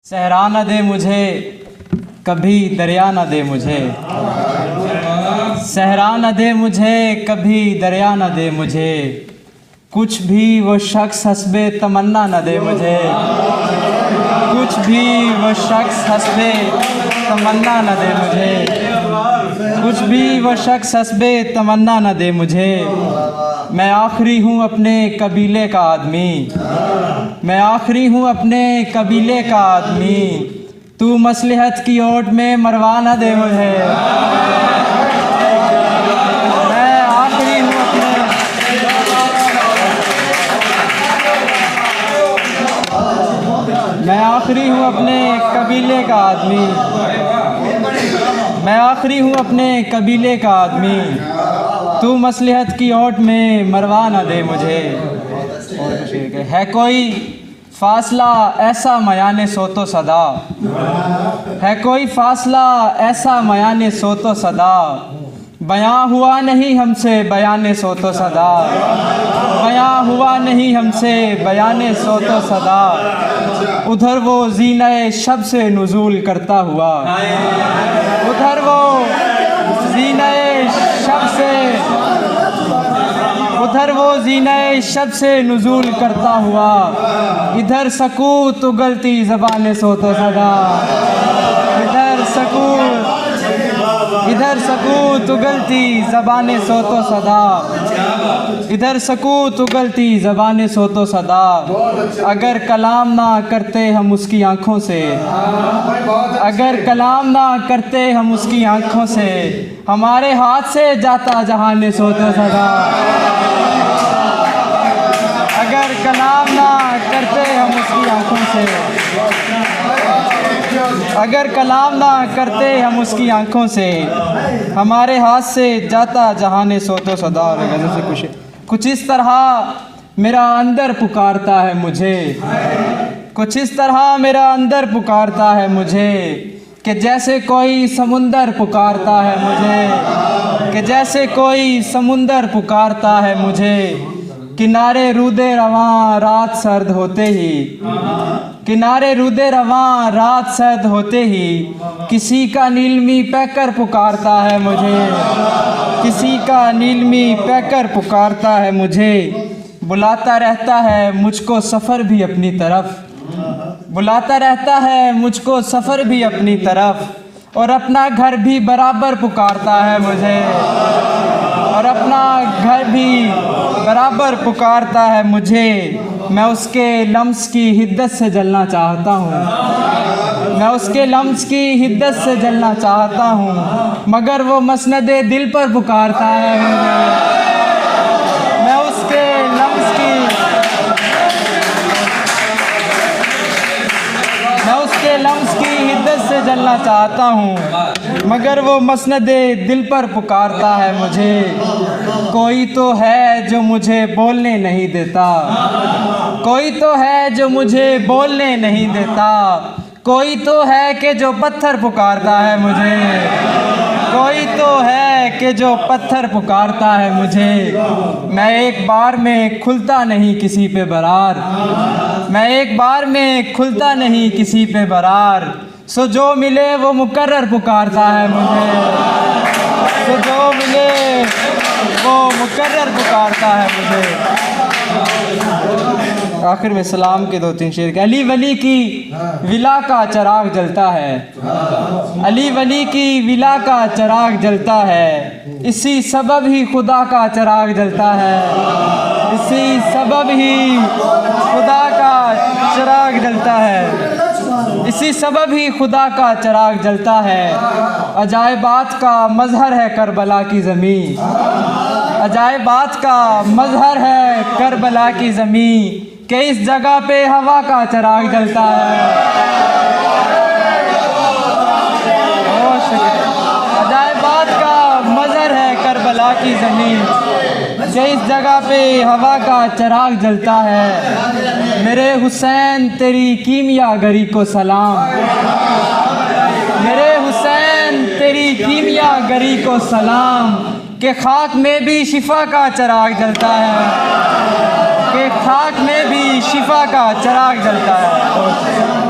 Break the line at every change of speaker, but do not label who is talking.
सहरा न दे मुझे कभी दरिया न दे मुझे, सहरा न दे मुझे कभी दरिया न दे मुझे, कुछ भी वो शख्स हस्बे तमन्ना न दे मुझे, कुछ भी वो शख्स हस्बे तमन्ना न दे मुझे, कुछ भी वो शख्स हस्बे तमन्ना न दे मुझे। मैं आखिरी हूँ अपने कबीले का आदमी, मैं आखिरी हूँ अपने कबीले का आदमी, तू मसलहत की ओट में मरवा न दे मुझे। मैं आखिरी हूँ अपने कबीले का आदमी, मैं आखिरी हूँ अपने कबीले का आदमी, तू मसलहत की ओट में मरवा न दे मुझे। है कोई फासला ऐसा मयाने सो तो सदा, है कोई फासला ऐसा मयाने सो तो सदा, बयां हुआ नहीं हमसे बयाने सो तो सदा, बयां हुआ नहीं हमसे बयाने सो तो सदा। उधर वो ज़ीने शब से नुज़ूल करता हुआ, उधर वो ज़ीने शब से, उधर वो ज़ीने शब से नुज़ूल करता हुआ, इधर सकूत उगलती ज़बाने सो तो सदा, इधर सकूत उगलती ज़बाने सो तो सदा, इधर सकूत उगलती ज़बाने सो तो सदा। अगर कलाम ना करते हम उसकी आँखों से, अगर कलाम ना करते हम उसकी आँखों से, हमारे हाथ से जाता जहाने सो तो सदा। अगर कलाम ना करते हम उसकी आँखों से, अगर कलाम ना करते हम उसकी आँखों से, हमारे हाथ से जाता जहाने सो तो सदा। से कुछ इस तरह मेरा अंदर पुकारता है मुझे, कुछ इस तरह मेरा अंदर पुकारता है मुझे, कि जैसे कोई समुंदर पुकारता है मुझे, कि जैसे कोई समुंदर पुकारता है मुझे। किनारे रूदे रवां रात सर्द होते ही, किनारे रूदे रवां रात सर्द होते ही, किसी का नीलमी पैकर पुकारता है मुझे, किसी का नीलमी पैकर पुकारता है मुझे। बुलाता रहता है मुझको सफ़र भी अपनी तरफ, बुलाता रहता है मुझको सफ़र भी अपनी तरफ, और अपना घर भी बराबर पुकारता है मुझे, और अपना घर भी बराबर पुकारता है मुझे। मैं उसके लम्स की हिद्दत से जलना चाहता हूँ, मैं उसके लम्स की हिद्दत से जलना चाहता हूँ, मगर वो मसनदे दिल पर पुकारता है मुझे। मैं उसके लम्स की, मैं उसके लम्स की हिद्दत से जलना चाहता हूँ, मगर वो मसनदे दिल पर पुकारता है मुझे। कोई तो है जो मुझे बोलने नहीं देता, कोई तो है जो मुझे बोलने नहीं देता, कोई तो है कि जो पत्थर पुकारता है मुझे, कोई तो है कि जो पत्थर पुकारता है मुझे। मैं एक बार में खुलता नहीं किसी पे बरार, मैं एक बार में खुलता नहीं किसी पे बरार, सो जो मिले वो मुकर्रर पुकारता है मुझे, सो जो मिले वो मुकर्रर पुकारता है मुझे। आखिर में सलाम के 2-3 शेर के। अली वली की विला का चिराग जलता है, अली वली की विला का चिराग जलता है, इसी सबब ही खुदा का चिराग जलता है, इसी सबब ही खुदा का चिराग जलता है, इसी सबब ही खुदा का चिराग जलता है। अजायबात का मज़हर है करबला की ज़मीं, अजायबात का मज़हर है करबला की ज़मीं, कि इस जगह पे हवा का चिराग जलता है। अजायबात का मज़हर है करबला की ज़मीन, कि इस जगह पे हवा का चिराग जलता है। मेरे हुसैन तेरी कीमियागरी को सलाम, मेरे हुसैन तेरी कीमियागरी को सलाम, कि खाक में भी शिफा का चिराग जलता है, कि खाक में भी शिफा का चिराग जलता है।